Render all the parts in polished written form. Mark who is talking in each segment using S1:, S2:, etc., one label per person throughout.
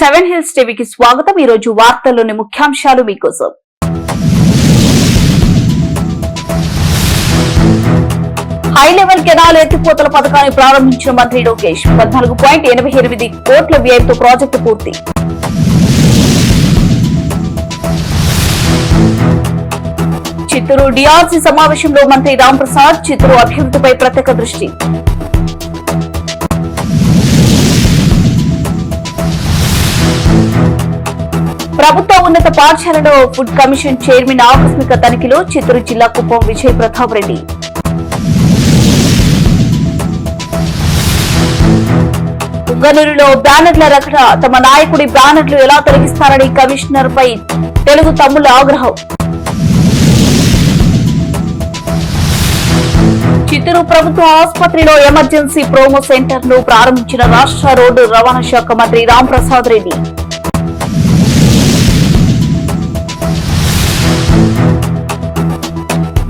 S1: Seven hills టీవీకి స్వాగతం. ఈ రోజు వార్తల్లోని ముఖ్యాంశాలు మీకోసం. హై లెవెల్ కెనాల్ ఎత్తిపోతల పథకాన్ని ప్రారంభించిన మంత్రి లోకేష్ 14.88 కోట్ల వ్యయంతో ప్రాజెక్టు పూర్తి. చిత్తూరు డిఆర్సీ సమావేశంలో మంత్రి రాంప్రసాద్ చిత్తూరు అభివృద్ధిపై ప్రత్యేక దృష్టి. ప్రభుత్వ ఉన్నత పాఠశాలలో ఫుడ్ కమిషన్ చైర్మన్ ఆకస్మిక తనిఖీలో చిత్తూరు జిల్లా కుప్పం విజయ్ ప్రతాప్ రెడ్డి. పుంగనూరులో బ్యానర్ల రకట తమ నాయకుడి బ్యానర్లు ఎలా తొలగిస్తారని కమిషనర్ పై తెలుగు తమ్ముళ్ల ఆగ్రహం. చిత్తూరు ప్రభుత్వ ఆసుపత్రిలో ఎమర్జెన్సీ ప్రోమో సెంటర్ ను ప్రారంభించిన రాష్ట్ర రోడ్డు రవాణా శాఖ మంత్రి రాంప్రసాద్ రెడ్డి.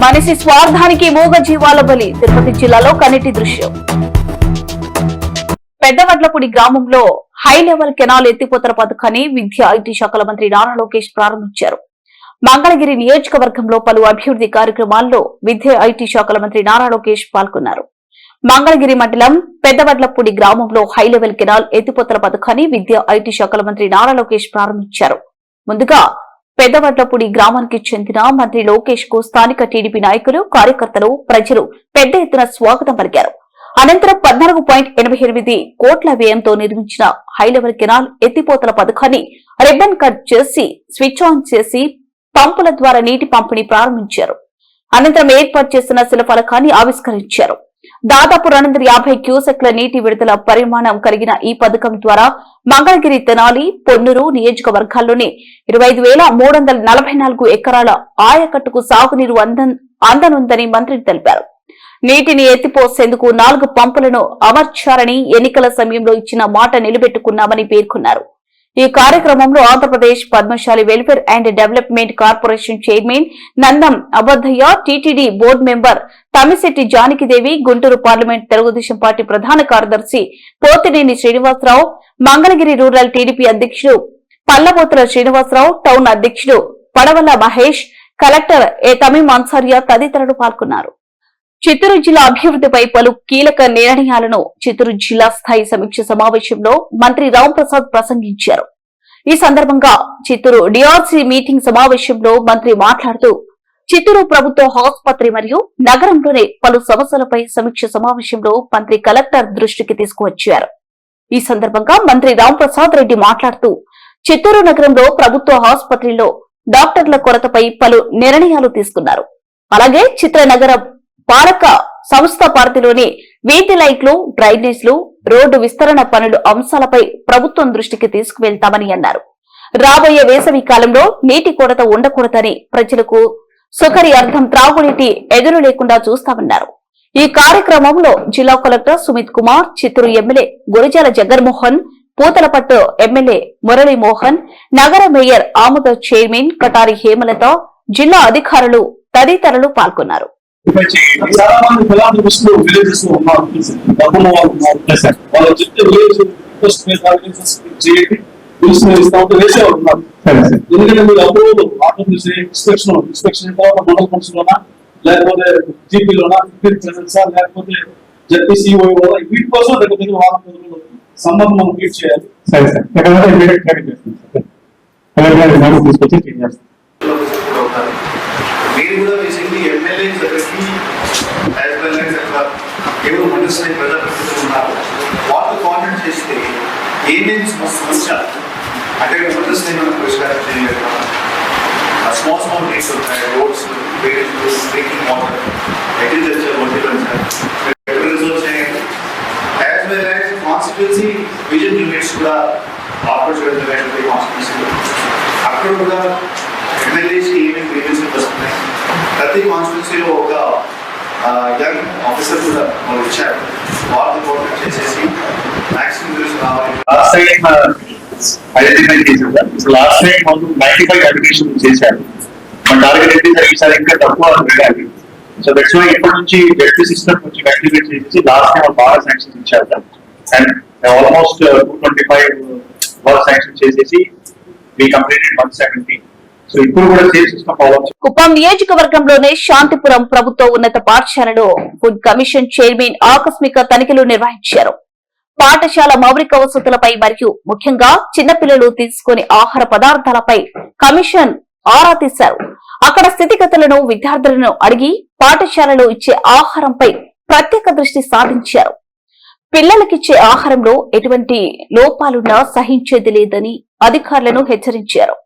S1: మనిషి స్వార్థానికి మూగ జీవాల బలి తిరుపతి జిల్లాలో కన్నీటి దృశ్యం. పెద్దవడ్లపూడి గ్రామంలో హై లెవెల్ కెనాల్ ఎత్తిపోతల పథకాన్ని విద్యా ఐటీ శాఖల మంత్రి నారా లోకేష్ ప్రారంభించారు. మంగళగిరి నియోజకవర్గంలో పలు అభివృద్ధి కార్యక్రమాల్లో విద్యా ఐటీ శాఖల మంత్రి నారా లోకేష్ పాల్గొన్నారు. మంగళగిరి మండలం పెద్దవడ్లపూడి గ్రామంలో హై లెవెల్ కెనాల్ ఎత్తిపోతల పథకాన్ని విద్యా ఐటీ శాఖల మంత్రి నారా లోకేష్ ప్రారంభించారు. ముందుగా పెద్దవడ్లపూడి గ్రామానికి చెందిన మంత్రి లోకేష్ కు స్థానిక టీడీపీ నాయకులు, కార్యకర్తలు, ప్రజలు పెద్ద ఎత్తున స్వాగతం పలికారు. అనంతరం 14.88 కోట్ల వ్యయంతో నిర్మించిన హై లెవెల్ కెనాల్ ఎత్తిపోతల పథకాన్ని రిబ్బన్ కట్ చేసి స్విచ్ ఆన్ చేసి పంపుల ద్వారా నీటి పంపిణీ ప్రారంభించారు. అనంతరం ఏర్పాటు చేసిన శిలఫలకాన్ని ఆవిష్కరించారు. దాదాపు 250 క్యూసెక్ల నీటి విడుదల పరిమాణం కలిగిన ఈ పథకం ద్వారా మంగళగిరి, తెనాలి, పొన్నూరు నియోజకవర్గాల్లోని 25,344 ఎకరాల ఆయకట్టుకు సాగునీరు అందనుందని మంత్రి తెలిపారు. నీటిని ఎత్తిపోసేందుకు 4 పంపులను అమర్చారని ఎన్నికల సమయంలో ఇచ్చిన మాట నిలబెట్టుకున్నామని పేర్కొన్నారు. ఈ కార్యక్రమంలో Andhra Pradesh Padmasali welfare and development corporation chairman Nandam Abaddayya, TTD board member Tamisetti Janaki Devi, Guntur parliament Telugu Desam party ప్రధాన కార్యదర్శి పోతినేని శ్రీనివాసరావు, మంగళగిరి రూరల్ టీడీపీ అధ్యక్షుడు పల్లబోతుల శ్రీనివాసరావు, టౌన్ అధ్యక్షుడు పడవల మహేష్, కలెక్టర్ ఏ తమీం అన్సారియా తదితరులు పాల్గొన్నారు. చిత్తూరు జిల్లా అభివృద్ధిపై పలు కీలక నిర్ణయాలను చిత్తూరు జిల్లా స్థాయి సమీక్ష సమావేశంలో మంత్రి రాంప్రసాద్ ప్రసంగించారు. ఈ సందర్భంగా చిత్తూరు డిఆర్సీ మీటింగ్ సమావేశంలో మంత్రి మాట్లాడుతూ చిత్తూరు ప్రభుత్వ ఆసుపత్రి మరియు నగరంలోని పలు సమస్యలపై సమీక్ష సమావేశంలో మంత్రి కలెక్టర్ దృష్టికి తీసుకువచ్చారు. ఈ సందర్భంగా మంత్రి రాంప్రసాద్ రెడ్డి మాట్లాడుతూ చిత్తూరు నగరంలో ప్రభుత్వ ఆసుపత్రిలో డాక్టర్ల కొరతపై పలు నిర్ణయాలు తీసుకున్నారు. అలాగే చిత్రనగర పాలక సంస్థ పరిధిలోని వీధి లైట్లు, డ్రైనేజ్లు, రోడ్డు విస్తరణ పనులు అంశాలపై ప్రభుత్వం దృష్టికి తీసుకువెళ్తామని అన్నారు. రాబోయే వేసవి కాలంలో నీటి కొరత ఉండకూడదని, ప్రజలకు సుఖరి అర్థం త్రాగునీటి ఎదురు లేకుండా చూస్తామన్నారు. ఈ కార్యక్రమంలో జిల్లా collector Sumit Kumar, Chittoor MLA Gurajala Jaganmohan, Puthalapattu MLA Muralimohan, నగర మేయర్ ఆముద చైర్మన్ కటారి హేమలత, జిల్లా అధికారులు తదితరులు పాల్గొన్నారు.
S2: చాలా మంది ఫిలాంథ్రపిస్టులు విలేజెస్ లో ఉన్నారు. డబ్బులు వాళ్ళు చెప్తే విలేజ్ వేసేవాళ్ళు ఉన్నారు. ఎందుకంటే మీరు అప్పుడు ఆటో ఇన్స్పెక్షన్ తర్వాత మండల కౌన్సిల్లోనా, లేకపోతే జీపీలోనా, లేకపోతే జడ్పీసీఓ వీటి కోసం దగ్గర వారం సంబంధం మనం క్రియేట్ చేయాలి.
S3: మీరు కూడా రీసెంట్లీ ఎమ్మెల్యే దగ్గరికి యాజ్ వెల్ యాజ్ ఎవరు మండలి ప్రజాప్రతినిధులు ఉన్నారు వాళ్ళతో కాంటాక్ట్ చేస్తే ఏమేమి సమస్య అంటే మండలి పరిష్కారం చేయలేదు. స్మాల్ థింగ్స్ ఉంటాయి, roads, drinking water, agriculture, horticulture reserve చేయండి. As well as constituency vision units కూడా ఆపరేట్ చేయడం కాన్స్టిట్యున్సీలో అక్కడ కూడా ఎమ్మెల్యేస్కి ఏమేమి వేకెన్సీలు వస్తున్నాయి. ప్రతి కాన్స్టిట్యున్సీలో ఒక యంగ్ ఆఫీసర్ కూడా వాళ్ళు ఇచ్చారు. వాళ్ళని కోఆర్డినేట్ చేసేసి మ్యాక్సిమం న్యూస్ రావాలి.
S2: ఐడెంటిఫై చేశారు. లాస్ట్ టైం మనం 95 అప్లికేషన్ చేశారు. మన టార్గెట్ ఏంటి ఈసారి ఇంకా తక్కువ వెళ్ళాలి. సో దట్స్ వై ఇప్పటి నుంచి జడ్పీ సిస్టమ్ కొంచెం యాక్టివేట్ చేసి లాస్ట్ టైం బాగా శాంక్షన్ ఇచ్చారు. అండ్ ఆల్మోస్ట్ 225
S4: వర్క్ శాంక్షన్ చేసేసి we completed 170. సో ఇప్పుడు కూడా సేమ్ సిస్టమ్ ఫాలో
S1: కుప్పం నియోజకవర్గంలోనే శాంతిపురం ప్రభుత్వ ఉన్నత పాఠశాలలో ఫుడ్ కమిషన్ చైర్మన్ ఆకస్మిక తనిఖీలు నిర్వహించారు. పాఠశాల మౌలిక వసతులపై మరియు ముఖ్యంగా చిన్నపిల్లలు తీసుకునే ఆహార పదార్థాలపై కమిషన్ ఆరా తీశారు. అక్కడ స్థితిగతులను విద్యార్థులను అడిగి పాఠశాలలో ఇచ్చే ఆహారంపై ప్రత్యేక దృష్టి సాధించారు. పిల్లలకిచ్చే ఆహారంలో ఎటువంటి లోపాలున్నా సహించేది లేదని అధికారులను హెచ్చరించారు.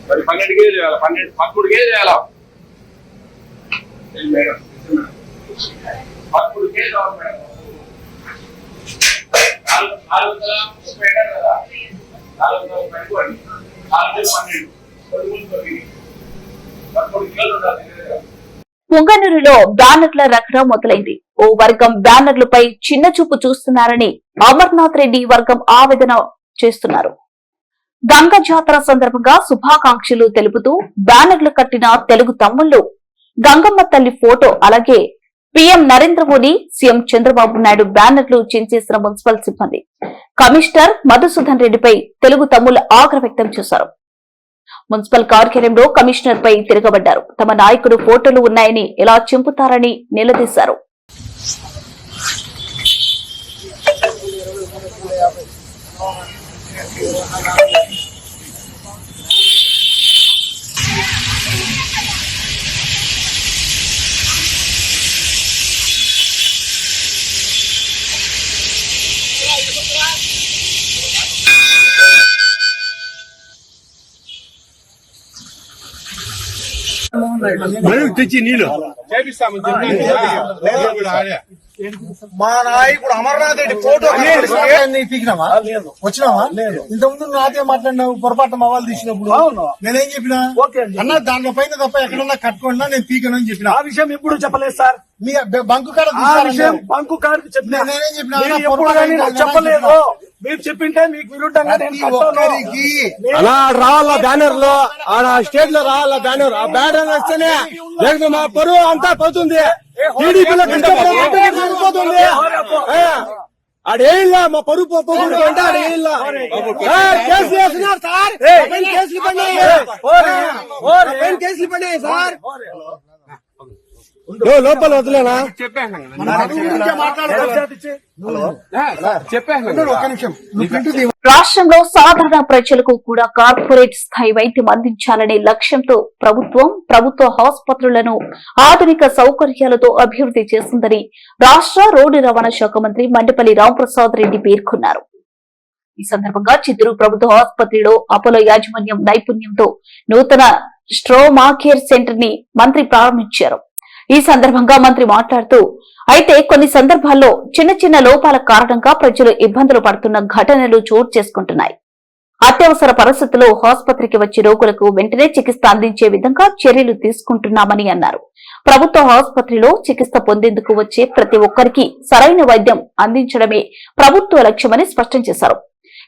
S4: మరి 12 కేజీలు చేయాలి, 13 కేజీలు చేయాలా? 13 కేజీలు కావాలి మేడం. 430 కదా, 430 13 కిలోలు ఉండాలి.
S1: పుంగనూరులో బ్యానర్ల రగడ మొదలైంది. ఓ వర్గం బ్యానర్లపై చిన్న చూపు చూస్తున్నారని అమర్నాథ్ రెడ్డి వర్గం ఆవేదన చేస్తున్నారు. గంగ జాతర సందర్భంగా శుభాకాంక్షలు తెలుపుతూ బ్యానర్లు కట్టిన తెలుగు తమ్ముళ్లు, గంగమ్మ తల్లి ఫోటో, అలాగే పీఎం నరేంద్ర మోదీ, సీఎం చంద్రబాబు నాయుడు బ్యానర్లు చించేసిన మున్సిపల్ సిబ్బంది కమిషనర్ మధుసూదన్ రెడ్డిపై తెలుగు తమ్ముళ్లు ఆగ్రహం వ్యక్తం చేశారు. మున్సిపల్ కార్యాలయంలో కమిషనర్ పై తిరగబడ్డారు. తమ నాయకుడు ఫోటోలు ఉన్నాయని ఎలా చింపుతారని నిలదీశారు.
S5: తెచ్చి నీళ్ళు మా నాయకుడు అమర్నాథ్ రెడ్డి ఫోటో పీకినావా వచ్చినావా? ఇంతకుముందు నాతో మాట్లాడినావు పొరపాటు మా వాళ్ళు తీసినప్పుడు నేనేం చెప్పినా అన్న దాంట్లో పైన తప్ప ఎక్కడన్నా కట్టుకోండి నేను పీకను అని చెప్పిన. ఆ విషయం ఎప్పుడు చెప్పలేదు సార్. మీ బంకు కాడ బంకు కాడ చెప్పిన నేనేం చెప్పిన చెప్పలేదు. మీరు చెప్పింటే మీకు విరుద్ధంగా అలా రావాల బ్యానర్ లో ఆడ స్టేట్ లో రావాల బ్యానర్. ఆ బ్యానర్ వస్తేనే లేదు మా పరువు అంతా పోతుంది. టీడీపీలో కష్టపడిపోతుంది. ఆడేళ్ళ మా పరువు పోతుంది అంటే ఆడేళ్ళ కేసులు వేస్తున్నారు సార్. కేసులు పడినాయి, కేసులు పడినాయి సార్. లోపల వదిలేనా
S1: రాష్ట్రంలో సాధారణ ప్రజలకు కూడా కార్పొరేట్ స్థాయి వైద్యం అందించాలనే లక్ష్యంతో ప్రభుత్వ ఆసుపత్రులను ఆధునిక సౌకర్యాలతో అభివృద్ధి చేసిందని రాష్ట్ర రోడ్డు రవాణా శాఖ మంత్రి మండిపల్లి రాంప్రసాద్ రెడ్డి పేర్కొన్నారు. ఈ సందర్భంగా చిత్తూరు ప్రభుత్వ ఆసుపత్రిలో అపోలో యాజమాన్యం నైపుణ్యంతో నూతన స్ట్రోమా కేర్ సెంటర్ ని మంత్రి ప్రారంభించారు. ఈ సందర్భంగా మంత్రి మాట్లాడుతూ, అయితే కొన్ని సందర్భాల్లో చిన్న చిన్న లోపాల కారణంగా ప్రజలు ఇబ్బందులు పడుతున్న ఘటనలు చోటు చేసుకుంటున్నాయి. అత్యవసర పరిస్థితుల్లో ఆసుపత్రికి వచ్చే రోగులకు వెంటనే చికిత్స అందించే విధంగా చర్యలు తీసుకుంటున్నామని అన్నారు. ప్రభుత్వ ఆసుపత్రిలో చికిత్స పొందేందుకు వచ్చే ప్రతి ఒక్కరికి సరైన వైద్యం అందించడమే ప్రభుత్వ లక్ష్యమని స్పష్టం చేశారు.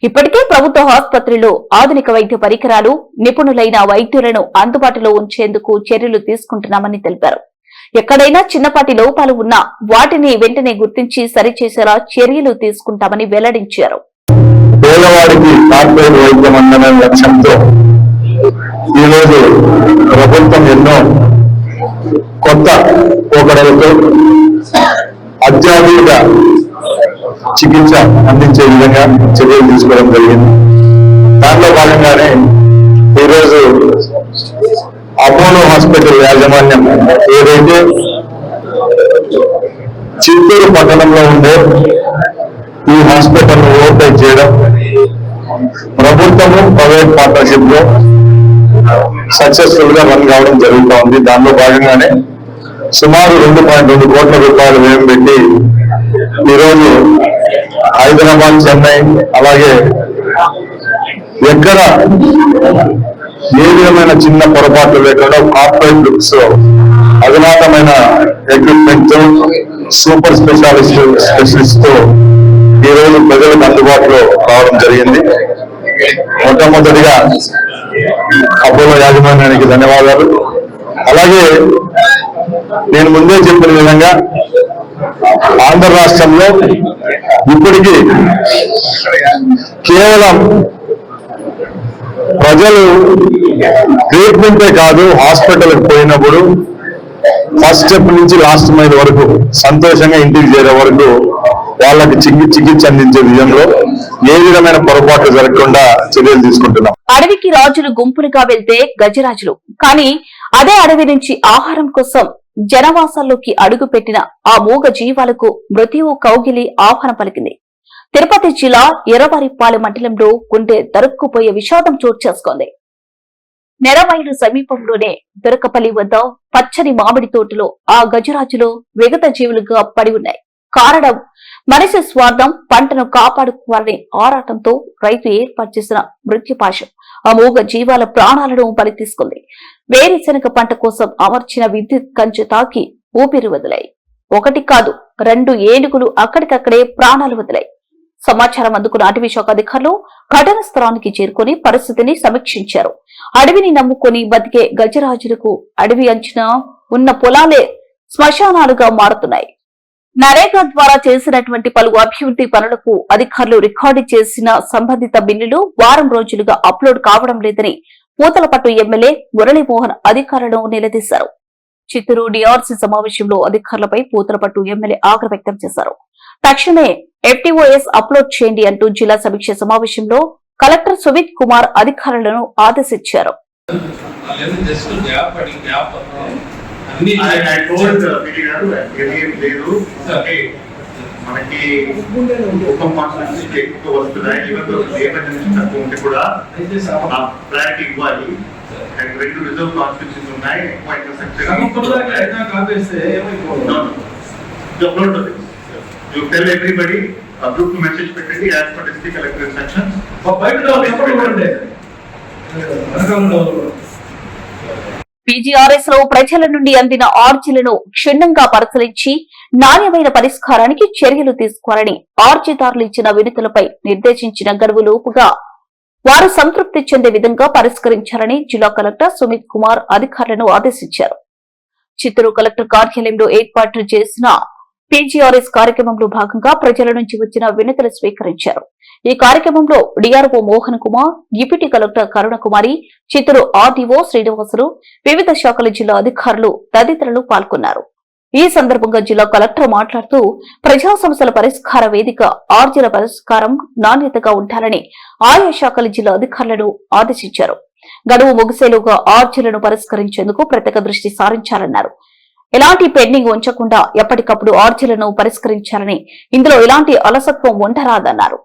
S1: ఇప్పటికే ప్రభుత్వ ఆసుపత్రిలో ఆధునిక వైద్య పరికరాలు, నిపుణులైన వైద్యులను అందుబాటులో ఉంచేందుకు చర్యలు తీసుకుంటున్నామని తెలిపారు. ఎక్కడైనా చిన్నపాటి లోపాలు ఉన్నా వాటిని వెంటనే గుర్తించి సరిచేసేలా చర్యలు తీసుకుంటామని వెల్లడించారు.
S6: పేదవాడికి కార్పొరేట్ వైద్యం అందనే లక్ష్యంతో ఈరోజు ప్రభుత్వం ఎన్నో కొత్త పోకడలతో అత్యాధునిక చికిత్స అందించే విధంగా చర్యలు తీసుకోవడం జరిగింది. దాంట్లో భాగంగానే ఈరోజు అపోలో హాస్పిటల్ యాజమాన్యం ఏదైతే చిత్తూరు పట్టణంలో ఉండే ఈ హాస్పిటల్ ఓపెన్ చేయడం ప్రభుత్వము ప్రైవేట్ పార్ట్నర్షిప్ లో సక్సెస్ఫుల్ గా రన్ కావడం జరుగుతూ ఉంది. దానిలో భాగంగానే సుమారు 2.2 కోట్ల రూపాయలు వ్యయం పెట్టి ఈరోజు హైదరాబాద్, చెన్నై అలాగే ఎక్కడ ఏ విధమైన చిన్న పొరపాట్లు లేకుండా కార్పొరేట్ లుక్స్ అధునాతమైన ఎక్విప్మెంట్ తో సూపర్ స్పెషలిస్ట్ తో ఈ రోజు ప్రజలకు అందుబాటులో రావడం జరిగింది. మొట్టమొదటిగా అపోలో యాజమాన్యానికి ధన్యవాదాలు. అలాగే నేను ముందే చెప్పిన విధంగా ఆంధ్ర రాష్ట్రంలో ఇప్పటికీ కేవలం ప్రజలు ట్రీట్మెంటే కాదు, హాస్పిటల్కి పోయినప్పుడు ఫస్ట్ స్టెప్ నుంచి లాస్ట్ మైల్ వరకు సంతోషంగా ఇంటికి చేరే వరకు వాళ్ళకి చికిత్స అందించే విధంలో ఏ విధమైన పొరపాట్లు జరగకుండా చర్యలు తీసుకుంటున్నాం.
S1: అడవికి రాజులు గుంపులుగా వెళ్తే గజరాజులు, కానీ అదే అడవి నుంచి ఆహారం కోసం జనవాసాల్లోకి అడుగు పెట్టిన ఆ మూగ జీవాలకు మృత్యువు కౌగిలి ఆహ్వానం పలికింది. తిరుపతి జిల్లా ఎర్రవారిపాలెం మండలంలో గుండె దరుక్కుపోయే విషాదం చోటు చేసుకుంది. నెరవైలు సమీపంలోనే దొరకపల్లి వద్ద పచ్చని మామిడి తోటలో ఆ గజరాజులు విగత జీవులుగా పడి ఉన్నాయి. కారణం మనిషి స్వార్థం, పంటను కాపాడుకోవాలనే ఆరాటంతో రైతు ఏర్పాటు చేసిన మృత్యుపాశం ఆ మూగ జీవాల ప్రాణాలను బలి తీసుకుంది. వేరుశెనగ పంట కోసం అమర్చిన విద్యుత్ కంచె తాకి ఊపిరి వదిలాయి. ఒకటి కాదు, 2 ఏనుగులు అక్కడికక్కడే ప్రాణాలు వదిలాయి. సమాచారం అందుకున్న అటవీ శాఖ అధికారులు ఘటనా స్థలానికి చేరుకుని పరిస్థితిని సమీక్షించారు. అడవిని నమ్ముకొని బతికే గజరాజులకు అడవి అంచున ఉన్న పొలాలే శ్మశానాలుగా మారుతున్నాయి. నరేగా ద్వారా చేసినటువంటి పలు అభివృద్ధి పనులకు అధికారులు రికార్డు చేసిన సంబంధిత బిల్లులు వారం రోజులుగా అప్లోడ్ కావడం లేదని పూతలపట్టు ఎమ్మెల్యే మురళీమోహన్ అధికారులను నిలదీశారు. చిత్తూరు డిఆర్సీ సమావేశంలో అధికారులపై పూతలపట్టు ఎమ్మెల్యే ఆగ్రహం వ్యక్తం చేశారు. తక్షణమే FTOS అప్లోడ్ చేయండి అంటూ జిల్లా సమీక్ష సమావేశంలో కలెక్టర్ సుమిత్ కుమార్ అధికారులను ఆదేశించారు.
S3: మనకి ఉపం నుంచి ఎక్కువ వస్తున్నాయి, లేబర్ నుంచి తక్కువ ఉంటే కూడా ప్రయారిటీ ఇవ్వాలి. అండ్ 2 రిజర్వ్ కాన్స్టిట్యూన్సీస్ ఉన్నాయి, ఎక్కువ infrastructure. You tell everybody, a group message పెట్టండి as per district collector instructions.
S1: PGRS లో ప్రజల నుండి అందిన ఆర్జీలను క్షుణ్ణంగా పరిశీలించి నాణ్యమైన పరిష్కారానికి చర్యలు తీసుకోవాలని ఆర్జీదారులు ఇచ్చిన వినతులపై నిర్దేశించిన గడువులోపుగా వారు సంతృప్తి చెందే విధంగా పరిష్కరించాలని జిల్లా కలెక్టర్ సుమిత్ కుమార్ అధికారులను ఆదేశించారు. చిత్తూరు కలెక్టర్ కార్యాలయంలో ఏర్పాటు చేసిన PGRS కార్యక్రమంలో భాగంగా ప్రజల నుంచి వచ్చిన వినతులు స్వీకరించారు. ఈ కార్యక్రమంలో DRO Mohan Kumar, deputy collector Karunakumari, Chittoor RDO Srinivasulu, వివిధ శాఖల జిల్లా అధికారులు తదితరులు పాల్గొన్నారు. ఈ సందర్భంగా జిల్లా కలెక్టర్ మాట్లాడుతూ ప్రజా సమస్యల పరిష్కార వేదిక ఆర్జీల పరిష్కారం నాణ్యతగా ఉండాలని ఆయా శాఖల జిల్లా అధికారులను ఆదేశించారు. గడువు ముగిసేలోగా ఆర్జీలను పరిష్కరించేందుకు ప్రత్యేక దృష్టి సారించాలన్నారు. ఎలాంటి పెండింగ్ ఉంచకుండా ఎప్పటికప్పుడు ఆర్జీలను పరిష్కరించాలని, ఇందులో ఎలాంటి అలసత్వం ఉండరాదన్నారు.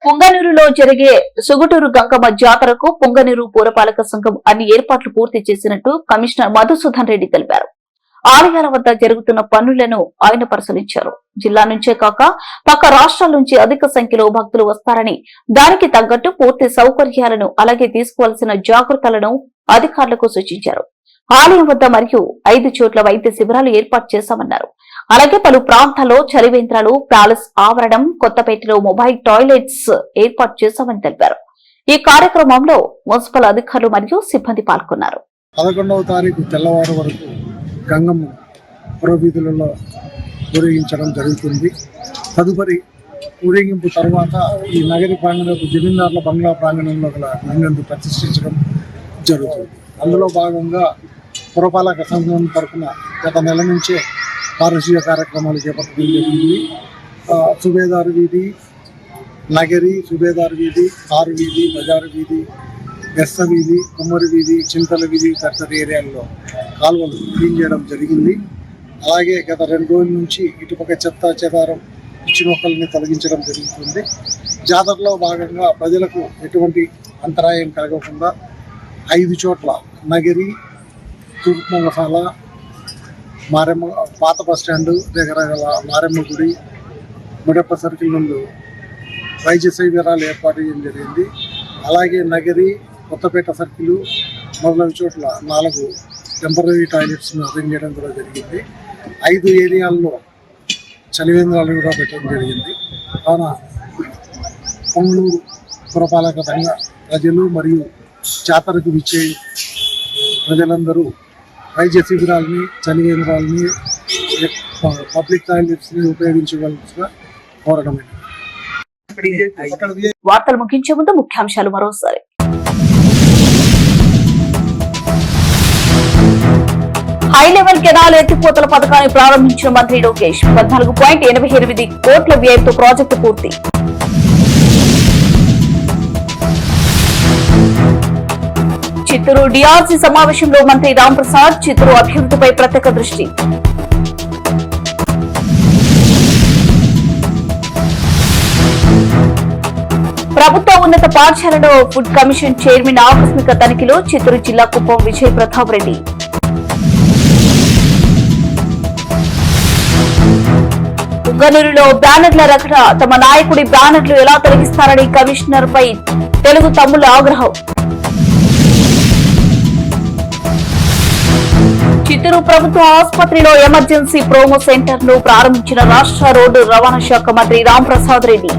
S1: పుంగనూరులో జరిగే సుగుటూరు గంగమ్మ జాతరకు పుంగనూరు పురపాలక సంఘం అన్ని ఏర్పాట్లు పూర్తి చేసినట్టు కమిషనర్ మధుసూదన్ రెడ్డి తెలిపారు. ఆలయాల వద్ద జరుగుతున్న పనులను ఆయన పరిశీలించారు. జిల్లా నుంచే కాక పక్క రాష్ట్రాల నుంచి అధిక సంఖ్యలో భక్తులు వస్తారని, దానికి తగ్గట్టు పూర్తి సౌకర్యాలను అలాగే తీసుకోవాల్సిన జాగ్రత్తలను అధికారులకు సూచించారు. ఆలయం వద్ద మరియు 5 చోట్ల వైద్య శిబిరాలు ఏర్పాటు చేశామన్నారు. అలాగే పలు ప్రాంతాల్లో చలివేంద్రాలు, ప్యాలెస్ ఆవరణం, కొత్తపేటలో మొబైల్ టాయిలెట్స్ ఏర్పాటు చేశామని తెలిపారు. ఈ కార్యక్రమంలో మున్సిపల్ అధికారులు మరియు సిబ్బంది పాల్గొన్నారు.
S5: 11వ తారీఖు తెల్లవారు వరకు గంగమ్మ పురవీధులలో ఊరేగించడం జరుగుతుంది. తదుపరి ఊరేగింపు తర్వాత ఈ నగరి ప్రాంగణంలో జమీందారుల బంగ్లా ప్రాంగణంలో గల నందు ప్రతిష్ఠించడం జరుగుతుంది. అందులో భాగంగా పురపాలక సంఘం తరఫున గత నెల నుంచే పారిశుద్ధ్య కార్యక్రమాలు చేపట్టడం జరిగింది. సుబేదారు వీధి, నగరి, సుబేదారు వీధి, కారు వీధి, బజారు వీధి, బెస్స వీధి, కుమ్మరి వీధి, చింతల వీధి తదితర ఏరియాల్లో కాలువలు క్లీన్ చేయడం జరిగింది. అలాగే గత 2 రోజుల నుంచి ఇటుపక్క చెత్త చెదారం, పిచ్చి మొక్కల్ని తొలగించడం జరుగుతుంది. జాతరలో భాగంగా ప్రజలకు ఎటువంటి అంతరాయం కలగకుండా 5 చోట్ల నగరి, తూర్పు మంగసాల, మారెమ్మ పాత బస్టాండు దగ్గర గల మారెమ్మ గుడి, ముడప్ప సర్కిల్ నుండి వైద్య శిబిరాలు ఏర్పాటు చేయడం జరిగింది. అలాగే నగరి, కొత్తపేట సర్కిల్ మొదలైన చోట్ల 4 టెంపరీ టాయిలెట్స్ను అరేంజ్ చేయడం కూడా జరిగింది. 5 ఏరియాల్లో చలివేంద్రాలు కూడా పెట్టడం జరిగింది. కావున పొంగళూరు పురపాలక సంఘ ప్రజలు మరియు జాతరకు విచ్చే ప్రజలందరూ వైద్య శిబిరాలని, చలివేంద్రాలని, పబ్లిక్ టాయిలెట్స్ని ఉపయోగించవలసిన కోరడమైనది.
S1: వార్తలు ముగించే ముందు ముఖ్యాంశాలు మరోసారి. హై లెవెల్ కెనాల్ ఎత్తిపోతల పథకాన్ని ప్రారంభించిన మంత్రి లోకేష్. 14.88 కోట్ల వ్యయంతో ప్రాజెక్టు పూర్తి. చిత్తూరు డిఆర్సీ సమావేశంలో మంత్రి రాంప్రసాద్ చిత్తూరు అభివృద్ధిపై ప్రత్యేక దృష్టి. ప్రభుత్వ ఉన్నత పాఠశాలలో ఫుడ్ కమిషన్ చైర్మన్ ఆకస్మిక తనిఖీలో చిత్తూరు జిల్లా కుప్పం విజయ్ ప్రతాప్ రెడ్డి. పుంగనూరులో బ్యానర్ల రకట, తమ నాయకుడి బ్యానర్లు ఎలా తొలగిస్తారని కమిషనర్ పై తెలుగు తమ్ముళ్ల ఆగ్రహం. చిత్తూరు ప్రభుత్వ ఆసుపత్రిలో ఎమర్జెన్సీ ప్రోమో సెంటర్ ను ప్రారంభించిన రాష్ట్ర రోడ్డు రవాణా శాఖ మంత్రి రాంప్రసాద్ రెడ్డి.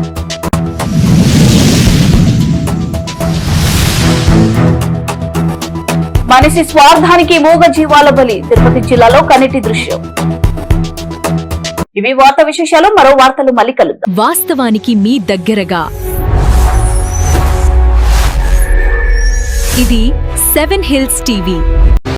S1: మనిషి స్వార్థానికి మూగ జీవాల బలి, తిరుపతి జిల్లాలో కన్నీటి దృశ్యం. ఇవి వార్తా విశేషాలు. మరో వార్తలు మళ్ళీ కలుద్దాం.
S7: వాస్తవానికి మీ దగ్గరగా ఇది 7 హిల్స్ టీవీ.